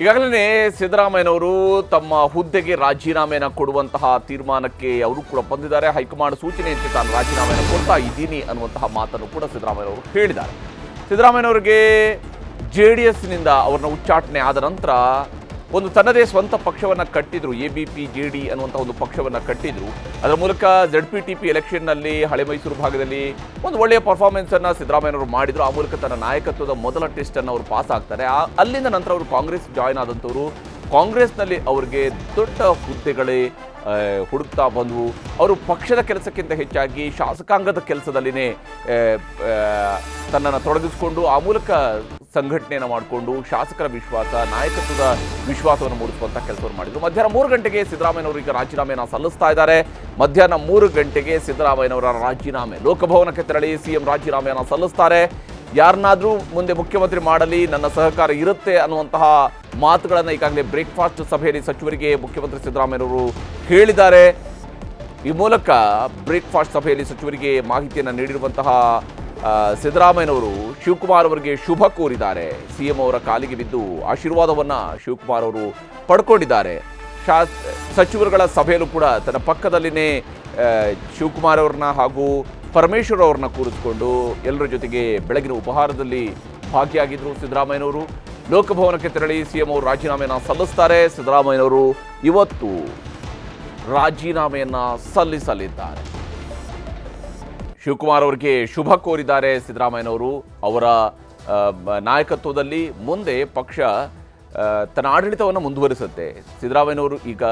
ಈಗಾಗಲೇ ಸಿದ್ದರಾಮಯ್ಯನವರು ತಮ್ಮ ಹುದ್ದೆಗೆ ರಾಜೀನಾಮೆಯನ್ನು ಕೊಡುವಂತಹ ತೀರ್ಮಾನಕ್ಕೆ ಅವರು ಕೂಡ ಬಂದಿದ್ದಾರೆ. ಹೈಕಮಾಂಡ್ ಸೂಚನೆಯಂತೆ ತಾನು ರಾಜೀನಾಮೆಯನ್ನು ಕೊಡ್ತಾ ಇದ್ದೀನಿ ಅನ್ನುವಂತಹ ಮಾತನ್ನು ಕೂಡ ಸಿದ್ದರಾಮಯ್ಯನವರು ಹೇಳಿದ್ದಾರೆ. ಸಿದ್ದರಾಮಯ್ಯನವರಿಗೆ JDSನಿಂದ ಅವ್ರನ್ನ ಉಚ್ಚಾಟನೆ ಆದ ನಂತರ ಒಂದು ತನ್ನದೇ ಸ್ವಂತ ಪಕ್ಷವನ್ನು ಕಟ್ಟಿದ್ರು. ABP-JD ಅನ್ನುವಂಥ ಒಂದು ಪಕ್ಷವನ್ನು ಕಟ್ಟಿದ್ರು. ಅದರ ಮೂಲಕ ZPTP ಎಲೆಕ್ಷನ್ನಲ್ಲಿ ಹಳೆ ಮೈಸೂರು ಭಾಗದಲ್ಲಿ ಒಂದು ಒಳ್ಳೆಯ ಪರ್ಫಾರ್ಮೆನ್ಸನ್ನು ಸಿದ್ದರಾಮಯ್ಯನವರು ಮಾಡಿದರು. ಆ ಮೂಲಕ ತನ್ನ ನಾಯಕತ್ವದ ಮೊದಲ ಟೆಸ್ಟನ್ನು ಅವರು ಪಾಸ್ ಆಗ್ತಾರೆ. ಅಲ್ಲಿಂದ ನಂತರ ಅವರು ಕಾಂಗ್ರೆಸ್ ಜಾಯ್ನ್ ಆದಂಥವರು. ಕಾಂಗ್ರೆಸ್ನಲ್ಲಿ ಅವರಿಗೆ ದೊಡ್ಡ ಹುದ್ದೆಗಳೇ ಹುಡುಕ್ತಾ ಬಂದವು. ಅವರು ಪಕ್ಷದ ಕೆಲಸಕ್ಕಿಂತ ಹೆಚ್ಚಾಗಿ ಶಾಸಕಾಂಗದ ಕೆಲಸದಲ್ಲಿನೇ ತನ್ನನ್ನು ತೊಡಗಿಸಿಕೊಂಡು ಆ ಮೂಲಕ ಸಂಘಟನೆಯನ್ನು ಮಾಡಿಕೊಂಡು ಶಾಸಕರ ವಿಶ್ವಾಸ, ನಾಯಕತ್ವದ ವಿಶ್ವಾಸವನ್ನು ಮೂಡಿಸುವಂಥ ಕೆಲಸವನ್ನು ಮಾಡಿದರು. ಮಧ್ಯಾಹ್ನ 3 ಗಂಟೆಗೆ ಸಿದ್ದರಾಮಯ್ಯನವರು ಈಗ ರಾಜೀನಾಮೆಯನ್ನು ಸಲ್ಲಿಸ್ತಾ ಇದ್ದಾರೆ. ಮಧ್ಯಾಹ್ನ 3 ಗಂಟೆಗೆ ಸಿದ್ದರಾಮಯ್ಯನವರ ರಾಜೀನಾಮೆ ಲೋಕಭವನಕ್ಕೆ ತೆರಳಿ CM ರಾಜೀನಾಮೆಯನ್ನು ಸಲ್ಲಿಸ್ತಾರೆ. ಯಾರನ್ನಾದರೂ ಮುಂದೆ ಮುಖ್ಯಮಂತ್ರಿ ಮಾಡಲಿ, ನನ್ನ ಸಹಕಾರ ಇರುತ್ತೆ ಅನ್ನುವಂತಹ ಮಾತುಗಳನ್ನು ಈಗಾಗಲೇ ಬ್ರೇಕ್ಫಾಸ್ಟ್ ಸಭೆಯಲ್ಲಿ ಸಚಿವರಿಗೆ ಮುಖ್ಯಮಂತ್ರಿ ಸಿದ್ದರಾಮಯ್ಯನವರು ಹೇಳಿದ್ದಾರೆ. ಈ ಮೂಲಕ ಬ್ರೇಕ್ಫಾಸ್ಟ್ ಸಭೆಯಲ್ಲಿ ಸಚಿವರಿಗೆ ಮಾಹಿತಿಯನ್ನು ನೀಡಿರುವಂತಹ ಸಿದ್ದರಾಮಯ್ಯನವರು ಶಿವಕುಮಾರ್ ಅವರಿಗೆ ಶುಭ ಕೋರಿದ್ದಾರೆ. CM ಅವರ ಕಾಲಿಗೆ ಬಿದ್ದು ಆಶೀರ್ವಾದವನ್ನು ಶಿವಕುಮಾರ್ ಅವರು ಪಡ್ಕೊಂಡಿದ್ದಾರೆ. ಸಚಿವರುಗಳ ಸಭೆಯಲ್ಲೂ ಕೂಡ ತನ್ನ ಪಕ್ಕದಲ್ಲಿನೇ ಶಿವಕುಮಾರ್ ಅವ್ರನ್ನ ಹಾಗೂ ಪರಮೇಶ್ವರ್ ಅವ್ರನ್ನ ಕೂರಿಸಿಕೊಂಡು ಎಲ್ಲರ ಜೊತೆಗೆ ಬೆಳಗಿನ ಉಪಹಾರದಲ್ಲಿ ಭಾಗಿಯಾಗಿದ್ದರು ಸಿದ್ದರಾಮಯ್ಯನವರು. ಲೋಕಭವನಕ್ಕೆ ತೆರಳಿ CM ಅವರು ರಾಜೀನಾಮೆಯನ್ನು ಸಲ್ಲಿಸ್ತಾರೆ. ಸಿದ್ದರಾಮಯ್ಯನವರು ಇವತ್ತು ರಾಜೀನಾಮೆಯನ್ನು ಸಲ್ಲಿಸಲಿದ್ದಾರೆ. ಶಿವಕುಮಾರ್ ಅವರಿಗೆ ಶುಭ ಕೋರಿದ್ದಾರೆ ಸಿದ್ದರಾಮಯ್ಯನವರು. ಅವರ ನಾಯಕತ್ವದಲ್ಲಿ ಮುಂದೆ ಪಕ್ಷ ತನ್ನ ಆಡಳಿತವನ್ನು ಮುಂದುವರಿಸುತ್ತೆ. ಸಿದ್ದರಾಮಯ್ಯನವರು ಈಗ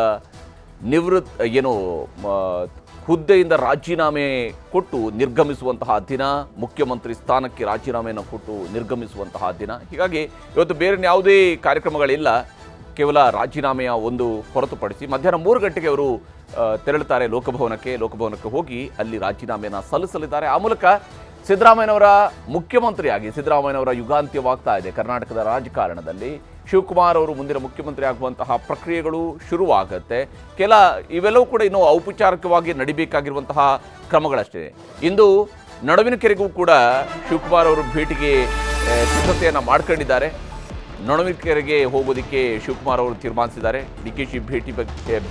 ಹುದ್ದೆಯಿಂದ ರಾಜೀನಾಮೆ ಕೊಟ್ಟು ನಿರ್ಗಮಿಸುವಂತಹ ದಿನ, ಮುಖ್ಯಮಂತ್ರಿ ಸ್ಥಾನಕ್ಕೆ ರಾಜೀನಾಮೆಯನ್ನು ಕೊಟ್ಟು ನಿರ್ಗಮಿಸುವಂತಹ ದಿನ. ಹೀಗಾಗಿ ಇವತ್ತು ಬೇರೆ ಯಾವುದೇ ಕಾರ್ಯಕ್ರಮಗಳಿಲ್ಲ, ಕೇವಲ ರಾಜೀನಾಮೆಯ ಒಂದು ಹೊರತುಪಡಿಸಿ ಮಧ್ಯಾಹ್ನ 3 ಗಂಟೆಗೆ ಅವರು ತೆರಳುತ್ತಾರೆ ಲೋಕಭವನಕ್ಕೆ ಹೋಗಿ ಅಲ್ಲಿ ರಾಜೀನಾಮೆಯನ್ನು ಸಲ್ಲಿಸಲಿದ್ದಾರೆ. ಆ ಮೂಲಕ ಸಿದ್ದರಾಮಯ್ಯನವರ ಮುಖ್ಯಮಂತ್ರಿಯಾಗಿ ಸಿದ್ದರಾಮಯ್ಯನವರ ಯುಗಾಂತ್ಯವಾಗ್ತಾ ಇದೆ ಕರ್ನಾಟಕದ ರಾಜಕಾರಣದಲ್ಲಿ. ಶಿವಕುಮಾರ್ ಅವರು ಮುಂದಿನ ಮುಖ್ಯಮಂತ್ರಿ ಆಗುವಂತಹ ಪ್ರಕ್ರಿಯೆಗಳು ಶುರುವಾಗುತ್ತೆ. ಇವೆಲ್ಲವೂ ಕೂಡ ಇನ್ನೂ ಔಪಚಾರಿಕವಾಗಿ ನಡಿಬೇಕಾಗಿರುವಂತಹ ಕ್ರಮಗಳಷ್ಟೇ. ಇಂದು ನಡುವಿನಕೆರೆಗೂ ಕೂಡ ಶಿವಕುಮಾರ್ ಅವರು ಭೇಟಿಗೆ ಸಿದ್ಧತೆಯನ್ನು ಮಾಡ್ಕೊಂಡಿದ್ದಾರೆ. ನಡುವಿನಕೆರೆಗೆ ಹೋಗೋದಕ್ಕೆ ಶಿವಕುಮಾರ್ ಅವರು ತೀರ್ಮಾನಿಸಿದ್ದಾರೆ. DKಶಿ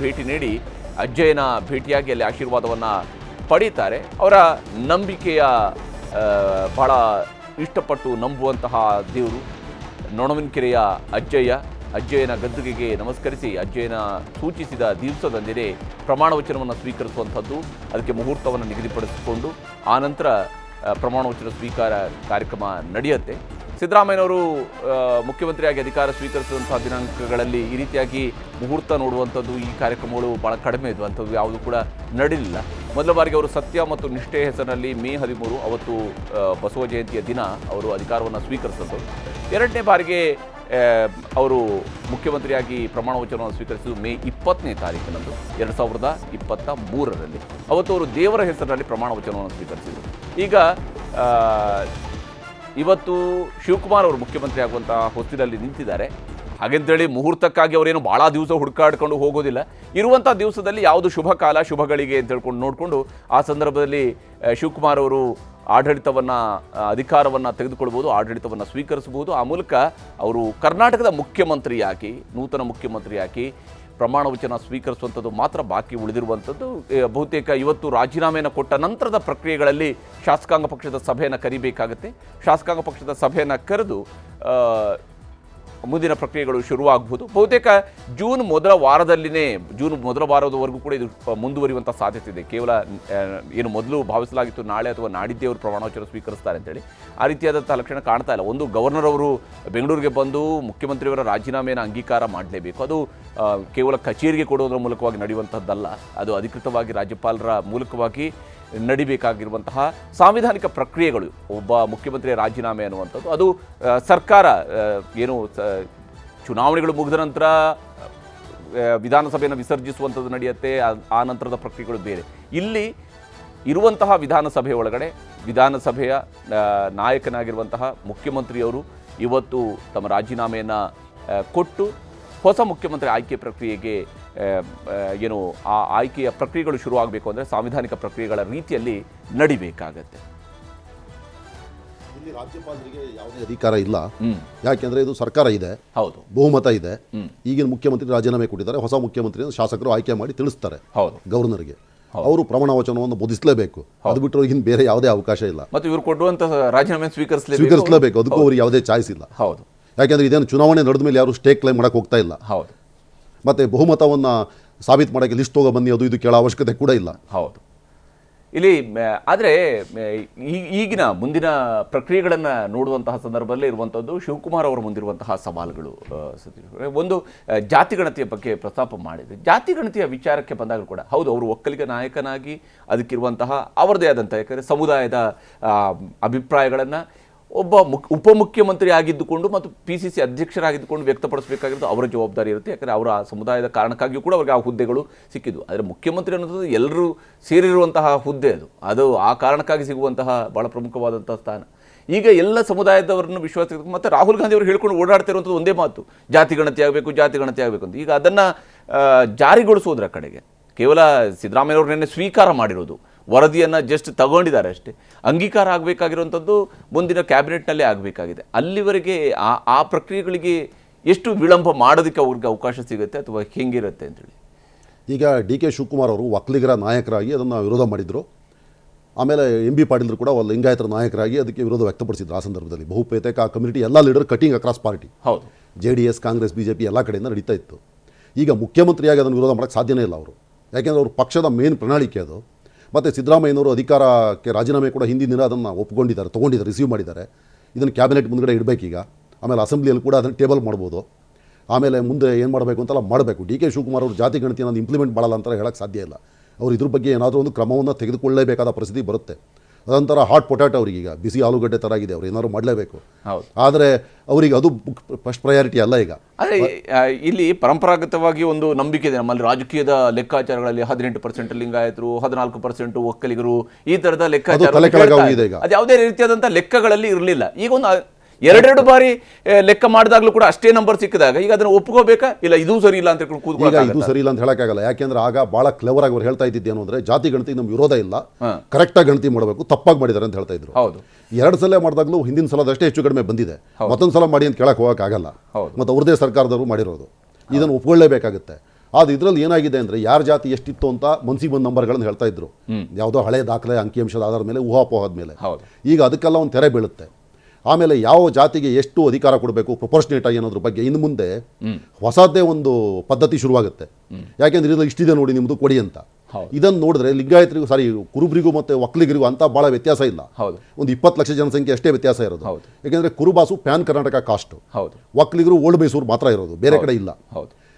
ಭೇಟಿ ನೀಡಿ ಅಜ್ಜಯ್ಯನ ಭೇಟಿಯಾಗಿ ಅಲ್ಲಿ ಆಶೀರ್ವಾದವನ್ನು ಪಡೀತಾರೆ. ಅವರ ನಂಬಿಕೆಯ ಬಹಳ ಇಷ್ಟಪಟ್ಟು ನಂಬುವಂತಹ ದೇವರು ನೊಣವಿನಕೆರೆಯ ಅಜ್ಜಯ್ಯನ ಗದ್ದುಗೆಗೆ ನಮಸ್ಕರಿಸಿ ಅಜ್ಜಯ್ಯನ ಸೂಚಿಸಿದ ದಿವಸದಂದಿನೇ ಪ್ರಮಾಣ ವಚನವನ್ನು ಸ್ವೀಕರಿಸುವಂಥದ್ದು. ಅದಕ್ಕೆ ಮುಹೂರ್ತವನ್ನು ನಿಗದಿಪಡಿಸಿಕೊಂಡು ಆನಂತರ ಪ್ರಮಾಣ ವಚನ ಸ್ವೀಕಾರ ಕಾರ್ಯಕ್ರಮ ನಡೆಯುತ್ತೆ. ಸಿದ್ದರಾಮಯ್ಯನವರು ಮುಖ್ಯಮಂತ್ರಿಯಾಗಿ ಅಧಿಕಾರ ಸ್ವೀಕರಿಸಿದಂಥ ದಿನಾಂಕಗಳಲ್ಲಿ ಈ ರೀತಿಯಾಗಿ ಮುಹೂರ್ತ ನೋಡುವಂಥದ್ದು, ಈ ಕಾರ್ಯಕ್ರಮಗಳು ಭಾಳ ಕಡಿಮೆ ಇದ್ವು. ಅಂಥದ್ದು ಯಾವುದೂ ಕೂಡ ನಡೆಯಲಿಲ್ಲ. ಮೊದಲ ಬಾರಿಗೆ ಅವರು ಸತ್ಯ ಮತ್ತು ನಿಷ್ಠೆ ಹೆಸರಿನಲ್ಲಿ ಮೇ 13 ಅವತ್ತು ಬಸವ ಜಯಂತಿಯ ದಿನ ಅವರು ಅಧಿಕಾರವನ್ನು ಸ್ವೀಕರಿಸಿದಂಥದ್ದು. 2ನೇ ಬಾರಿಗೆ ಅವರು ಮುಖ್ಯಮಂತ್ರಿಯಾಗಿ ಪ್ರಮಾಣ ವಚನವನ್ನು ಸ್ವೀಕರಿಸಿದ್ದು ಮೇ 20ನೇ ತಾರೀಕಿನಂದು 2023ರಲ್ಲಿ. ಅವತ್ತು ಅವರು ದೇವರ ಹೆಸರಿನಲ್ಲಿ ಪ್ರಮಾಣ ವಚನವನ್ನು ಸ್ವೀಕರಿಸಿದರು. ಈಗ ಇವತ್ತು ಶಿವಕುಮಾರ್ ಅವರು ಮುಖ್ಯಮಂತ್ರಿ ಆಗುವಂಥ ಹೊತ್ತಿನಲ್ಲಿ ನಿಂತಿದ್ದಾರೆ. ಹಾಗೆಂತೇಳಿ ಮುಹೂರ್ತಕ್ಕಾಗಿ ಅವರೇನು ಭಾಳ ದಿವಸ ಹುಡುಕಾಡ್ಕೊಂಡು ಹೋಗೋದಿಲ್ಲ. ಇರುವಂಥ ದಿವಸದಲ್ಲಿ ಯಾವುದು ಶುಭ ಕಾಲ, ಶುಭಗಳಿಗೆ ಅಂತ ಹೇಳ್ಕೊಂಡು ನೋಡಿಕೊಂಡು ಆ ಸಂದರ್ಭದಲ್ಲಿ ಶಿವಕುಮಾರ್ ಅವರು ಅಧಿಕಾರವನ್ನು ತೆಗೆದುಕೊಳ್ಬೋದು, ಆಡಳಿತವನ್ನು ಸ್ವೀಕರಿಸಬಹುದು. ಆ ಮೂಲಕ ಅವರು ಕರ್ನಾಟಕದ ಮುಖ್ಯಮಂತ್ರಿಯಾಗಿ, ನೂತನ ಮುಖ್ಯಮಂತ್ರಿಯಾಗಿ ಪ್ರಮಾಣ ವಚನ ಸ್ವೀಕರಿಸುವಂಥದ್ದು ಮಾತ್ರ ಬಾಕಿ ಉಳಿದಿರುವಂಥದ್ದು. ಬಹುತೇಕ ಇವತ್ತು ರಾಜೀನಾಮೆಯನ್ನು ಕೊಟ್ಟ ನಂತರದ ಪ್ರಕ್ರಿಯೆಗಳಲ್ಲಿ ಶಾಸಕಾಂಗ ಪಕ್ಷದ ಸಭೆಯನ್ನು ಕರಿಬೇಕಾಗುತ್ತೆ. ಶಾಸಕಾಂಗ ಪಕ್ಷದ ಸಭೆಯನ್ನು ಕರೆದು ಮುಂದಿನ ಪ್ರಕ್ರಿಯೆಗಳು ಶುರುವಾಗಬಹುದು. ಬಹುತೇಕ ಜೂನ್ ಮೊದಲ ವಾರದವರೆಗೂ ಕೂಡ ಇದು ಮುಂದುವರಿಯುವಂಥ ಸಾಧ್ಯತೆ ಇದೆ. ಕೇವಲ ಏನು ಮೊದಲು ಭಾವಿಸಲಾಗಿತ್ತು ನಾಳೆ ಅಥವಾ ನಾಡಿದ್ದೇ ಅವರು ಪ್ರಮಾಣ ವಚನ ಸ್ವೀಕರಿಸ್ತಾರೆ ಅಂತೇಳಿ, ಆ ರೀತಿಯಾದಂಥ ಲಕ್ಷಣ ಕಾಣ್ತಾ ಇಲ್ಲ. ಒಂದು ಗವರ್ನರ್ ಅವರು ಬೆಂಗಳೂರಿಗೆ ಬಂದು ಮುಖ್ಯಮಂತ್ರಿಯವರ ರಾಜೀನಾಮೆಯನ್ನು ಅಂಗೀಕಾರ ಮಾಡಲೇಬೇಕು. ಅದು ಕೇವಲ ಕಚೇರಿಗೆ ಕೊಡೋದ್ರ ಮೂಲಕವಾಗಿ ನಡೆಯುವಂಥದ್ದಲ್ಲ. ಅದು ಅಧಿಕೃತವಾಗಿ ರಾಜ್ಯಪಾಲರ ಮೂಲಕವಾಗಿ ನಡಿಬೇಕಾಗಿರುವಂತಹ ಸಾಂವಿಧಾನಿಕ ಪ್ರಕ್ರಿಯೆಗಳು. ಒಬ್ಬ ಮುಖ್ಯಮಂತ್ರಿಯ ರಾಜೀನಾಮೆ ಅನ್ನುವಂಥದ್ದು ಅದು ಸರ್ಕಾರ ಚುನಾವಣೆಗಳು ಮುಗಿದ ನಂತರ ವಿಧಾನಸಭೆಯನ್ನು ವಿಸರ್ಜಿಸುವಂಥದ್ದು ನಡೆಯುತ್ತೆ. ಆ ನಂತರದ ಪ್ರಕ್ರಿಯೆಗಳು ಬೇರೆ. ಇಲ್ಲಿ ಇರುವಂತಹ ವಿಧಾನಸಭೆ ಒಳಗಡೆ ವಿಧಾನಸಭೆಯ ನಾಯಕನಾಗಿರುವಂತಹ ಮುಖ್ಯಮಂತ್ರಿಯವರು ಇವತ್ತು ತಮ್ಮ ರಾಜೀನಾಮೆಯನ್ನು ಕೊಟ್ಟು ಹೊಸ ಮುಖ್ಯಮಂತ್ರಿ ಆಯ್ಕೆ ಪ್ರಕ್ರಿಯೆಗೆ ಆ ಆಯ್ಕೆಯ ಪ್ರಕ್ರಿಯೆಗಳು ಶುರುವಾಗಬೇಕು ಅಂದರೆ ಸಾಂವಿಧಾನಿಕ ಪ್ರಕ್ರಿಯೆಗಳ ರೀತಿಯಲ್ಲಿ ನಡಿಬೇಕಾಗತ್ತೆ. ಇಲ್ಲಿ ರಾಜ್ಯಪಾಲರಿಗೆ ಯಾವುದೇ ಅಧಿಕಾರ ಇಲ್ಲ. ಯಾಕೆಂದ್ರೆ ಇದು ಸರ್ಕಾರ ಇದೆ, ಹೌದು, ಬಹುಮತ ಇದೆ. ಈಗಿನ ಮುಖ್ಯಮಂತ್ರಿ ರಾಜೀನಾಮೆ ಕೊಟ್ಟಿದ್ದಾರೆ, ಹೊಸ ಮುಖ್ಯಮಂತ್ರಿಯನ್ನು ಶಾಸಕರು ಆಯ್ಕೆ ಮಾಡಿ ತಿಳಿಸ್ತಾರೆ ಗವರ್ನರ್ಗೆ. ಅವರು ಪ್ರಮಾಣ ವಚನವನ್ನು ಬೋಧಿಸಲೇಬೇಕು. ಅದು ಬಿಟ್ಟರೆ ಇನ್ನು ಬೇರೆ ಯಾವುದೇ ಅವಕಾಶ ಇಲ್ಲ. ಮತ್ತು ಇವರು ಕೊಡುವಂತಹ ರಾಜೀನಾಮೆ ಸ್ವೀಕರಿಸಲೇಬೇಕು. ಅದಕ್ಕೂ ಅವ್ರಿಗೆ ಯಾವುದೇ ಚಾಯ್ಸ್ ಇಲ್ಲ. ಹೌದು, ಯಾಕೆಂದ್ರೆ ಇದೇನು ಚುನಾವಣೆ ನಡೆದ ಮೇಲೆ ಯಾರು ಸ್ಟೇಕ್ ಕ್ಲೈಮ್ ಮಾಡಕ್ಕೆ ಹೋಗ್ತಾ ಇಲ್ಲ. ಹೌದು, ಮತ್ತೆ ಬಹುಮತವನ್ನು ಸಾಬೀತು ಮಾಡೋಕ್ಕೆ ಲಿಸ್ಟ್ ಹೋಗೋ ಬನ್ನಿ ಅದು ಇದು ಕೇಳೋ ಅವಶ್ಯಕತೆ ಕೂಡ ಇಲ್ಲ. ಹೌದು. ಇಲ್ಲಿ ಆದರೆ ಈಗಿನ ಮುಂದಿನ ಪ್ರಕ್ರಿಯೆಗಳನ್ನು ನೋಡುವಂತಹ ಸಂದರ್ಭದಲ್ಲಿ ಇರುವಂಥದ್ದು ಶಿವಕುಮಾರ್ ಅವರ ಮುಂದಿರುವಂತಹ ಸವಾಲುಗಳು. ಒಂದು ಜಾತಿಗಣತಿಯ ಬಗ್ಗೆ ಪ್ರಸ್ತಾಪ ಮಾಡಿದೆ. ಜಾತಿಗಣತಿಯ ವಿಚಾರಕ್ಕೆ ಬಂದಾಗ ಕೂಡ ಹೌದು, ಅವರು ಒಕ್ಕಲಿಗ ನಾಯಕನಾಗಿ ಅದಕ್ಕಿರುವಂತಹ ಅವರದೇ ಆದಂಥ, ಯಾಕಂದರೆ ಸಮುದಾಯದ ಅಭಿಪ್ರಾಯಗಳನ್ನು ಒಬ್ಬ ಉಪಮುಖ್ಯಮಂತ್ರಿ ಆಗಿದ್ದುಕೊಂಡು ಮತ್ತು PCC ಅಧ್ಯಕ್ಷರಾಗಿದ್ದುಕೊಂಡು ವ್ಯಕ್ತಪಡಿಸಬೇಕಾಗಿರೋದು ಅವರ ಜವಾಬ್ದಾರಿ ಇರುತ್ತೆ. ಯಾಕಂದರೆ ಅವರ ಸಮುದಾಯದ ಕಾರಣಕ್ಕಾಗಿಯೂ ಕೂಡ ಅವರಿಗೆ ಆ ಹುದ್ದೆಗಳು ಸಿಕ್ಕಿದ್ದು. ಆದರೆ ಮುಖ್ಯಮಂತ್ರಿ ಅನ್ನೋದು ಎಲ್ಲರೂ ಸೇರಿರುವಂತಹ ಹುದ್ದೆ, ಅದು ಆ ಕಾರಣಕ್ಕಾಗಿ ಸಿಗುವಂತಹ ಭಾಳ ಪ್ರಮುಖವಾದಂಥ ಸ್ಥಾನ. ಈಗ ಎಲ್ಲ ಸಮುದಾಯದವರನ್ನು ವಿಶ್ವಾಸ, ಮತ್ತು ರಾಹುಲ್ ಗಾಂಧಿ ಅವರು ಹೇಳ್ಕೊಂಡು ಓಡಾಡ್ತಿರುವಂಥದ್ದು ಒಂದೇ ಮಾತು, ಜಾತಿ ಗಣತಿ ಆಗಬೇಕು ಅಂತ. ಈಗ ಅದನ್ನು ಜಾರಿಗೊಳಿಸೋದ್ರ ಕಡೆಗೆ ಕೇವಲ ಸಿದ್ದರಾಮಯ್ಯವರು ನಿನ್ನೆ ಸ್ವೀಕಾರ ಮಾಡಿರೋದು, ವರದಿಯನ್ನು ಜಸ್ಟ್ ತಗೊಂಡಿದ್ದಾರೆ ಅಷ್ಟೇ. ಅಂಗೀಕಾರ ಆಗಬೇಕಾಗಿರುವಂಥದ್ದು ಮುಂದಿನ ಕ್ಯಾಬಿನೆಟ್ನಲ್ಲೇ ಆಗಬೇಕಾಗಿದೆ. ಅಲ್ಲಿವರೆಗೆ ಆ ಪ್ರಕ್ರಿಯೆಗಳಿಗೆ ಎಷ್ಟು ವಿಳಂಬ ಮಾಡೋದಕ್ಕೆ ಅವ್ರಿಗೆ ಅವಕಾಶ ಸಿಗುತ್ತೆ ಅಥವಾ ಹೆಂಗಿರುತ್ತೆ ಅಂತೇಳಿ. ಈಗ DK ಶಿವಕುಮಾರ್ ಅವರು ಒಕ್ಕಲಿಗರ ನಾಯಕರಾಗಿ ಅದನ್ನು ವಿರೋಧ ಮಾಡಿದರು. ಆಮೇಲೆ MB ಪಾಟೀಲ್ರು ಕೂಡ ಲಿಂಗಾಯತರ ನಾಯಕರಾಗಿ ಅದಕ್ಕೆ ವಿರೋಧ ವ್ಯಕ್ತಪಡಿಸಿದ್ರು. ಆ ಸಂದರ್ಭದಲ್ಲಿ ಬಹುತೇಕ ಕಮ್ಯುನಿಟಿ ಎಲ್ಲ ಲೀಡರ್ ಕಟಿಂಗ್ ಅಕ್ರಾಸ್ ಪಾರ್ಟಿ, ಹೌದು, JDS, ಕಾಂಗ್ರೆಸ್, BJP ಎಲ್ಲ ಕಡೆಯಿಂದ ನಡೀತಾ ಇತ್ತು. ಈಗ ಮುಖ್ಯಮಂತ್ರಿಯಾಗಿ ಅದನ್ನು ವಿರೋಧ ಮಾಡೋಕ್ಕೆ ಸಾಧ್ಯನೇ ಇಲ್ಲ ಅವರು. ಯಾಕೆಂದರೆ ಅವರು ಪಕ್ಷದ ಮೇನ್ ಪ್ರಣಾಳಿಕೆ ಅದು. ಮತ್ತು ಸಿದ್ದರಾಮಯ್ಯನವರು ಅಧಿಕಾರಕ್ಕೆ ರಾಜೀನಾಮೆ ಕೂಡ ಹಿಂದಿನ ದಿನ ಅದನ್ನು ತೊಗೊಂಡಿದ್ದಾರೆ, ರಿಸೀವ್ ಮಾಡಿದ್ದಾರೆ. ಇದನ್ನು ಕ್ಯಾಬಿನೆಟ್ ಮುಂದ್ಗಡೆ ಇಡಬೇಕೀಗ. ಆಮೇಲೆ ಅಸೆಂಬ್ಲಿಯಲ್ಲಿ ಕೂಡ ಅದನ್ನು ಟೇಬಲ್ ಮಾಡ್ಬೋದು. ಆಮೇಲೆ ಮುಂದೆ ಏನು ಮಾಡಬೇಕು ಅಂತೆಲ್ಲ ಮಾಡಬೇಕು. DK ಶಿವಕುಮಾರ್ ಅವರು ಜಾತಿ ಗಣತಿಯನ್ನು ಇಂಪ್ಲಿಮೆಂಟ್ ಮಾಡಲ್ಲ ಅಂತ ಹೇಳೋಕ್ಕೆ ಸಾಧ್ಯ ಇಲ್ಲ. ಅವರು ಇದ್ರ ಬಗ್ಗೆ ಏನಾದರೂ ಒಂದು ಕ್ರಮವನ್ನು ತೆಗೆದುಕೊಳ್ಳಲೇಬೇಕಾದ ಪರಿಸ್ಥಿತಿ ಬರುತ್ತೆ. ಅದೊಂಥರ ಹಾಟ್ ಪೊಟ್ಯಾಟೊ ಅವರಿಗೀಗ ಬಿಸಿ ಆಲೂಗಡ್ಡೆ ಥರ ಆಗಿದೆ. ಅವ್ರು ಏನಾದ್ರು ಮಾಡಲೇಬೇಕು. ಆದರೆ ಅವರಿಗೆ ಅದು ಫಸ್ಟ್ ಪ್ರಯಾರಿಟಿ ಅಲ್ಲ. ಈಗ ಆದರೆ ಇಲ್ಲಿ ಪರಂಪರಾಗತವಾಗಿ ಒಂದು ನಂಬಿಕೆ ಇದೆ ನಮ್ಮಲ್ಲಿ, ರಾಜಕೀಯದ ಲೆಕ್ಕಾಚಾರಗಳಲ್ಲಿ 18% ಲಿಂಗಾಯತರು, 14% ಒಕ್ಕಲಿಗರು, ಈ ಥರದ ಲೆಕ್ಕಾಚಾರ ಅದು ಯಾವುದೇ ರೀತಿಯಾದಂಥ ಲೆಕ್ಕಗಳಲ್ಲಿ ಇರಲಿಲ್ಲ. ಈಗ ಒಂದು ಎರಡೆರಡು ಬಾರಿ ಲೆಕ್ಕ ಮಾಡಿದಾಗಲೂ ಕೂಡ ಅಷ್ಟೇ ನಂಬರ್ ಸಿಕ್ಕಿದಾಗ ಈಗ ಅದನ್ನು ಒಪ್ಕೋಬೇಕಾ, ಇಲ್ಲ ಇದು ಸರಿ ಇಲ್ಲ ಅಂತ ಇದು ಸರಿ ಇಲ್ಲ ಅಂತ ಹೇಳೋಕ್ಕಾಗಲ್ಲ. ಯಾಕೆಂದ್ರೆ ಆಗ ಭಾಳ ಕ್ಲೆವರ್ ಆಗಿ ಅವ್ರು ಹೇಳ್ತಾ ಇದ್ದೇನು ಅಂದರೆ ಜಾತಿ ಗಣತಿ ನಮ್ಗೆ ವಿರೋಧ ಇಲ್ಲ, ಕರೆಕ್ಟಾಗಿ ಗಣತಿ ಮಾಡಬೇಕು, ತಪ್ಪಾಗಿ ಮಾಡಿದ್ದಾರೆ ಅಂತ ಹೇಳ್ತಾ ಇದ್ರು. ಹೌದು, 2 ಸಲ ಮಾಡಿದಾಗಲೂ ಹಿಂದಿನ ಸಲದಷ್ಟೇ ಹೆಚ್ಚು ಕಡಿಮೆ ಬಂದಿದೆ. ಮತ್ತೊಂದು ಸಲ ಮಾಡಿ ಅಂತ ಕೇಳಕ್ಕೆ ಹೋಗೋಕ್ಕಾಗಲ್ಲ. ಮತ್ತು ಅವ್ರದೇ ಸರ್ಕಾರದವರು ಮಾಡಿರೋದು, ಇದನ್ನು ಒಪ್ಕೊಳ್ಳೇಬೇಕಾಗುತ್ತೆ. ಅದು ಇದರಲ್ಲಿ ಏನಾಗಿದೆ ಅಂದರೆ ಯಾರ ಜಾತಿ ಎಷ್ಟಿತ್ತು ಅಂತ ಮನ್ಸಿಗೆ ಬಂದ ನಂಬರ್ಗಳನ್ನು ಹೇಳ್ತಾ ಇದ್ರು. ಯಾವುದೋ ಹಳೆ ದಾಖಲೆ ಅಂಕಿಅಂಶದ ಆಧಾರದ ಮೇಲೆ, ಊಹಾಪೋಹದ ಮೇಲೆ. ಈಗ ಅದಕ್ಕೆಲ್ಲ ಒಂದು ತೆರೆ ಬೀಳುತ್ತೆ. ಆಮೇಲೆ ಯಾವ ಜಾತಿಗೆ ಎಷ್ಟು ಅಧಿಕಾರ ಕೊಡಬೇಕು ಪ್ರೊಪೋರ್ಷನೇಟ್ ಆಗಿ ಅನ್ನೋದ್ರ ಬಗ್ಗೆ ಇನ್ನು ಮುಂದೆ ಹೊಸದೇ ಒಂದು ಪದ್ಧತಿ ಶುರುವಾಗುತ್ತೆ. ಯಾಕೆಂದ್ರೆ ಇದರಲ್ಲಿ ಇಷ್ಟಿದೆ ನೋಡಿ ನಿಮ್ಮದು ಕೊಡಿ ಅಂತ. ಇದನ್ನು ನೋಡಿದ್ರೆ ಲಿಂಗಾಯತರಿಗೂ ಕುರುಬರಿಗೂ ಮತ್ತು ಒಕ್ಕಲಿಗರಿಗೂ ಅಂತ ಭಾಳ ವ್ಯತ್ಯಾಸ ಇಲ್ಲ. ಒಂದು 20 ಲಕ್ಷ ಜನಸಂಖ್ಯೆ ಅಷ್ಟೇ ವ್ಯತ್ಯಾಸ ಇರೋದು. ಯಾಕೆಂದರೆ ಕುರುಬಾಸು ಪ್ಯಾನ್ ಕರ್ನಾಟಕ ಕಾಸ್ಟು, ಒಕ್ಕಲಿಗರು ಓಲ್ಡ್ ಮೈಸೂರು ಮಾತ್ರ ಇರೋದು, ಬೇರೆ ಕಡೆ ಇಲ್ಲ.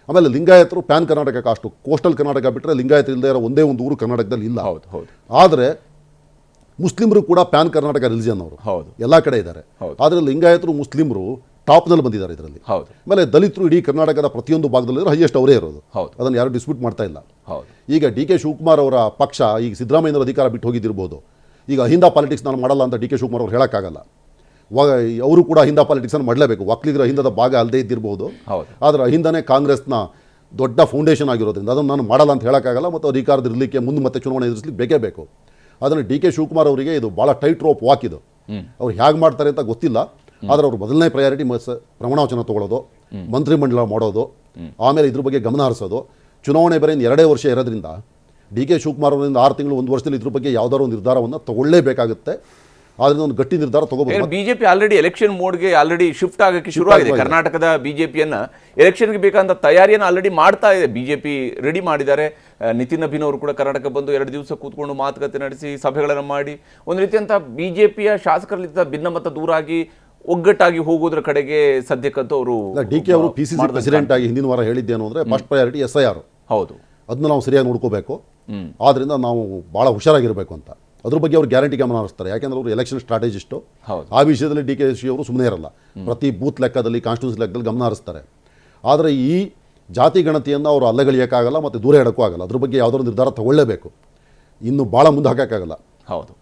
ಆಮೇಲೆ ಲಿಂಗಾಯತರು pan Karnataka caste, coastal Karnataka ಬಿಟ್ಟರೆ ಲಿಂಗಾಯತ ಇಲ್ಲದೆ ಇರೋ ಒಂದೇ ಒಂದು ಊರು ಕರ್ನಾಟಕದಲ್ಲಿ ಇಲ್ಲ. ಆದರೆ ಮುಸ್ಲಿಮರು ಕೂಡ ಪ್ಯಾನ್ ಕರ್ನಾಟಕ ರಿಲಿಜನ್ ಅವರು ಎಲ್ಲ ಕಡೆ ಇದ್ದಾರೆ. ಆದರೆ ಲಿಂಗಾಯತರು ಮುಸ್ಲಿಮರು ಟಾಪ್ನಲ್ಲಿ ಬಂದಿದ್ದಾರೆ ಇದರಲ್ಲಿ. ಆಮೇಲೆ ದಲಿತರು ಇಡೀ ಕರ್ನಾಟಕದ ಪ್ರತಿಯೊಂದು ಭಾಗದಲ್ಲಿ ಹೈಯೆಸ್ಟ್ ಅವರೇ ಇರೋದು. ಅದನ್ನು ಯಾರು ಡಿಸ್ಪ್ಯೂಟ್ ಮಾಡ್ತಾ ಇಲ್ಲ. ಈಗ DK ಶಿವಕುಮಾರ್ ಅವರ ಪಕ್ಷ ಈಗ ಸಿದ್ದರಾಮಯ್ಯನವರ ಅಧಿಕಾರ ಬಿಟ್ಟು ಹೋಗಿದ್ದಿರ್ಬೋದು. ಈಗ ಅಹಿಂದ ಪಾಲಿಟಿಕ್ಸ್ ನಾನು ಮಾಡಲ್ಲ ಅಂತ DK ಶಿವಕುಮಾರ್ ಅವ್ರು ಹೇಳೋಕ್ಕಾಗಲ್ಲ. ಅವರು ಕೂಡ ಅಹಿಂದ ಪಾಲಿಟಿಕ್ಸನ್ನು ಮಾಡಲೇಬೇಕು. ಒಕ್ಕಲಿಗರ ಅಹಿಂದದ ಭಾಗ ಅಲ್ಲದೆ ಇದ್ದಿರ್ಬೋದು. ಆದರೆ ಅಹಿಂದನೇ ಕಾಂಗ್ರೆಸ್ನ ದೊಡ್ಡ ಫೌಂಡೇಶನ್ ಆಗಿರೋದ್ರಿಂದ ಅದನ್ನು ನಾನು ಮಾಡಲ್ಲ ಅಂತ ಹೇಳೋಕ್ಕಾಗಲ್ಲ. ಮತ್ತು ಅಧಿಕಾರದ ಇರಲಿಕ್ಕೆ ಮುಂದೆ ಮತ್ತೆ ಚುನಾವಣೆ ಎದುರಿಸಲಿಕ್ಕೆ ಬೇಕೇ ಬೇಕು. ಅದನ್ನು DK ಶಿವಕುಮಾರ್ ಅವರಿಗೆ ಇದು ಭಾಳ ಟೈಟ್ ರೋಪ್ ವಾಕ್ ಇದು. ಅವ್ರು ಹೇಗೆ ಮಾಡ್ತಾರೆ ಅಂತ ಗೊತ್ತಿಲ್ಲ. ಆದರೆ ಅವರು ಮೊದಲನೇ ಪ್ರಯಾರಿಟಿ ಪ್ರಮಾಣವಚನ ತೊಗೊಳ್ಳೋದು, ಮಂತ್ರಿಮಂಡಲ ಮಾಡೋದು, ಆಮೇಲೆ ಇದ್ರ ಬಗ್ಗೆ ಗಮನ ಹರಿಸೋದು. ಚುನಾವಣೆ ಬೇರೆ 2 ವರ್ಷ ಇರೋದ್ರಿಂದ DK ಶಿವಕುಮಾರ್ ಅವರಿಂದ 6 ತಿಂಗಳು 1 ವರ್ಷದಲ್ಲಿ ಇದ್ರ ಬಗ್ಗೆ ಯಾವುದಾದ್ರು ಒಂದು ನಿರ್ಧಾರವನ್ನು ತಗೊಳ್ಳೇಬೇಕಾಗುತ್ತೆ. ಆದ್ದರಿಂದ ಒಂದು ಗಟ್ಟಿ ನಿರ್ಧಾರ ತಗೋಬಹುದು. ಬಿಜೆಪಿ ಆಲ್ರೆಡಿ ಎಲೆಕ್ಷನ್ ಮೋಡ್ಗೆ ಆಲ್ರೆಡಿ ಶಿಫ್ಟ್ ಆಗೋಕ್ಕೆ ಶುರುವಾಗಿದೆ. ಕರ್ನಾಟಕದ ಬಿಜೆಪಿಯನ್ನು ಎಲೆಕ್ಷನ್ಗೆ ಬೇಕಾದಂಥ ತಯಾರಿಯನ್ನು ಆಲ್ರೆಡಿ ಮಾಡ್ತಾ ಇದೆ. ಬಿಜೆಪಿ ರೆಡಿ ಮಾಡಿದ್ದಾರೆ. ನಿತಿನ್ ಅಭಿನ್ ಅವರು ಕೂಡ ಕರ್ನಾಟಕ ಬಂದು 2 ದಿವಸ ಕೂತ್ಕೊಂಡು ಮಾತುಕತೆ ನಡೆಸಿ ಸಭೆಗಳನ್ನು ಮಾಡಿ ಒಂದು ರೀತಿಯಂಥ ಬಿಜೆಪಿಯ ಶಾಸಕರಲ್ಲಿದ್ದ ಭಿನ್ನಮತ ದೂರಾಗಿ ಒಗ್ಗಟ್ಟಾಗಿ ಹೋಗೋದ್ರ ಕಡೆಗೆ ಸದ್ಯಕ್ಕಂತೂ ಅವರು DK ಅವರು PCC ಪ್ರೆಸಿಡೆಂಟ್ ಆಗಿ ಹಿಂದಿನ ವಾರ ಹೇಳಿದ್ದೇನು ಅಂದರೆ ಫಸ್ಟ್ ಪ್ರಯಾರಿಟಿ SIR. ಹೌದು, ಅದನ್ನ ನಾವು ಸರಿಯಾಗಿ ನೋಡ್ಕೋಬೇಕು. ಆದ್ದರಿಂದ ನಾವು ಭಾಳ ಹುಷಾರಾಗಿರಬೇಕು ಅಂತ ಅದ್ರ ಬಗ್ಗೆ ಅವ್ರು ಗ್ಯಾರಂಟಿ ಗಮನ ಹರಿಸ್ತಾರೆ. ಯಾಕೆಂದ್ರೆ ಅವರು ಎಲೆಕ್ಷನ್ ಸ್ಟ್ರಾಟಜಿಸ್ಟು. ಆ ವಿಷಯದಲ್ಲಿ DK ಅವರು ಸುಮ್ಮನೆ ಇರಲ್ಲ. ಪ್ರತಿ ಬೂತ್ ಲೆಕ್ಕದಲ್ಲಿ, ಕಾನ್ಸ್ಟಿಟ್ಯೂನ್ಸಿ ಲೆಕ್ಕದಲ್ಲಿ ಗಮನ ಹರಿಸ್ತಾರೆ. ಆದರೆ ಈ ಜಾತಿ ಗಣತಿಯನ್ನು ಅವರು ಅಲ್ಲಗಳಿಯೋಕ್ಕಾಗಲ್ಲ ಮತ್ತು ದೂರ ಇಡೋಕ್ಕೂ ಆಗಲ್ಲ. ಅದ್ರ ಬಗ್ಗೆ ಯಾವುದಾದ್ರು ನಿರ್ಧಾರ ತಗೊಳ್ಳೇಬೇಕು. ಇನ್ನು ಭಾಳ ಮುಂದೆ ಹಾಕೋಕ್ಕಾಗಲ್ಲ. ಹೌದು.